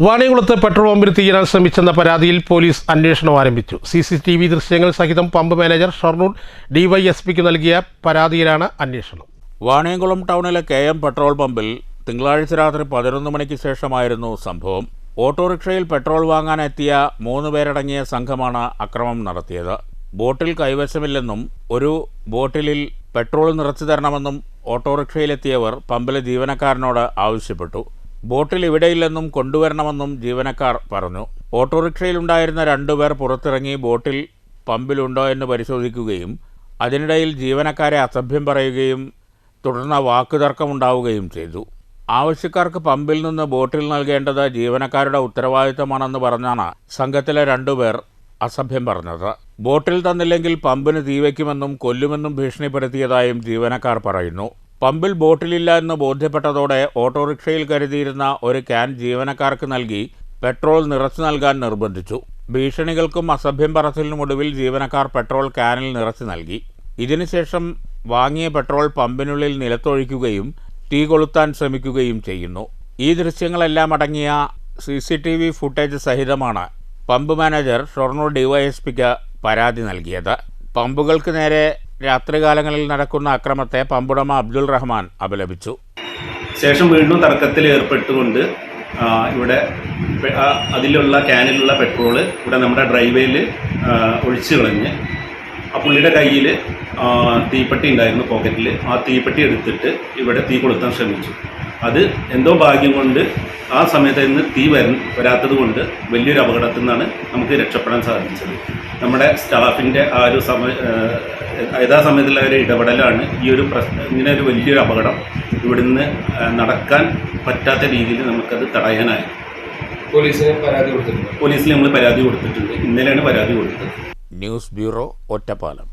വാണിയംകുളത്ത് petrol പമ്പിൽ തീയിടാൻ ശ്രമിച്ചെന്ന പരാതിയിൽ police അന്വേഷണം ആരംഭിച്ചു. CCTV ദൃശ്യങ്ങൾ സഹിതം പമ്പ് മാനേജർ ഷൊർണൂർ DYSPക്ക് നൽകിയ പരാതിയിലാണ് അന്വേഷണം. വാണിയംകുളം ടൗണിലെ KM പെട്രോൾ പമ്പിൽ തിങ്കളാഴ്ച രാത്രി 11 മണിക്ക് ശേഷമായിരുന്നു സംഭവം. ഓട്ടോറിക്ഷയിൽ പെട്രോൾ വാങ്ങാനെത്തിയ 3 പേരടങ്ങിയ സംഘമാണ് അക്രമം നടത്തിയത്. ബോട്ടിൽ കൈവശമില്ലെന്നും ഒരു ബോട്ടിലിൽ പെട്രോൾ നിറച്ചു തരണമെന്നും ഓട്ടോറിക്ഷയിലെത്തിയവർ പമ്പിലെ ജീവനക്കാരനോട് ആവശ്യപ്പെട്ടു. ബോട്ടിൽ ഇവിടെയില്ലെന്നും കൊണ്ടുവരണമെന്നും ജീവനക്കാർ പറഞ്ഞു. ഓട്ടോറിക്ഷയിലുണ്ടായിരുന്ന 2 പേർ പുറത്തിറങ്ങി ബോട്ടിൽ പമ്പിലുണ്ടോ എന്ന് പരിശോധിക്കുകയും അതിനിടയിൽ ജീവനക്കാരെ അസഭ്യം പറയുകയും തുടർന്ന് വാക്കുതർക്കമുണ്ടാവുകയും ചെയ്തു. ആവശ്യക്കാർക്ക് പമ്പിൽ നിന്ന് ബോട്ടിൽ നൽകേണ്ടത് ജീവനക്കാരുടെ ഉത്തരവാദിത്തമാണെന്ന് പറഞ്ഞാണ് സംഘത്തിലെ 2 പേർ അസഭ്യം പറഞ്ഞത്. ബോട്ടിൽ തന്നില്ലെങ്കിൽ പമ്പിന് തീവയ്ക്കുമെന്നും കൊല്ലുമെന്നും ഭീഷണിപ്പെടുത്തിയതായും ജീവനക്കാർ പറയുന്നു. പമ്പിൽ ബോട്ടിലില്ല എന്ന് ബോധ്യപ്പെട്ടതോടെ ഓട്ടോറിക്ഷയിൽ കരുതിയിരുന്ന ഒരു ക്യാൻ ജീവനക്കാർക്ക് നൽകി പെട്രോൾ നിറച്ചു നൽകാൻ നിർബന്ധിച്ചു. ഭീഷണികൾക്കും അസഭ്യം പറച്ചിലിനുമൊടുവിൽ ജീവനക്കാർ പെട്രോൾ ക്യാനിൽ നിറച്ചു നൽകി. ഇതിനുശേഷം വാങ്ങിയ പെട്രോൾ പമ്പിനുള്ളിൽ നിലത്തൊഴിക്കുകയും തീ കൊളുത്താൻ ശ്രമിക്കുകയും ചെയ്യുന്നു. ഈ ദൃശ്യങ്ങളെല്ലാം അടങ്ങിയ CCTV ഫുട്ടേജ് സഹിതമാണ് പമ്പ് മാനേജർ ഷൊർണൂർ DYSPക്ക് പരാതി നൽകിയത്. പമ്പുകൾക്ക് നേരെ രാത്രികാലങ്ങളിൽ നടക്കുന്ന അക്രമത്തെ പമ്പുടമ അബ്ദുൾ റഹ്മാൻ അപലപിച്ചു. ശേഷം വീണ്ടും തർക്കത്തിൽ ഏർപ്പെട്ടുകൊണ്ട് ഇവിടെ അതിലുള്ള ക്യാനിലുള്ള പെട്രോള് ഇവിടെ നമ്മുടെ ഡ്രൈവേയിൽ ഒഴിച്ചു കളഞ്ഞ് ആ പുള്ളിയുടെ കയ്യിൽ തീപ്പെട്ടി ഉണ്ടായിരുന്നു പോക്കറ്റിൽ. ആ തീപ്പെട്ടി എടുത്തിട്ട് ഇവിടെ തീ കൊളുത്താൻ ശ്രമിച്ചു. അത് എന്തോ ഭാഗ്യം കൊണ്ട് ആ സമയത്ത് നിന്ന് തീ വരാത്തത് കൊണ്ട് വലിയൊരു അപകടത്തിൽ നിന്നാണ് നമുക്ക് രക്ഷപ്പെടാൻ സാധിച്ചത്. നമ്മുടെ സ്റ്റാഫിൻ്റെ ആ ഒരു യഥാസമയത്തുള്ള ഒരു ഇടപെടലാണ് ഈ ഒരു ഇങ്ങനെ ഒരു വലിയൊരു അപകടം ഇവിടുന്ന് നടക്കാൻ പറ്റാത്ത രീതിയിൽ നമുക്കത് തടയാനായി. പോലീസിൽ നമ്മൾ പരാതി കൊടുത്തിട്ടുണ്ട്. ഇന്നലെയാണ് പരാതി കൊടുത്തത്. News bureau, Ottapalam.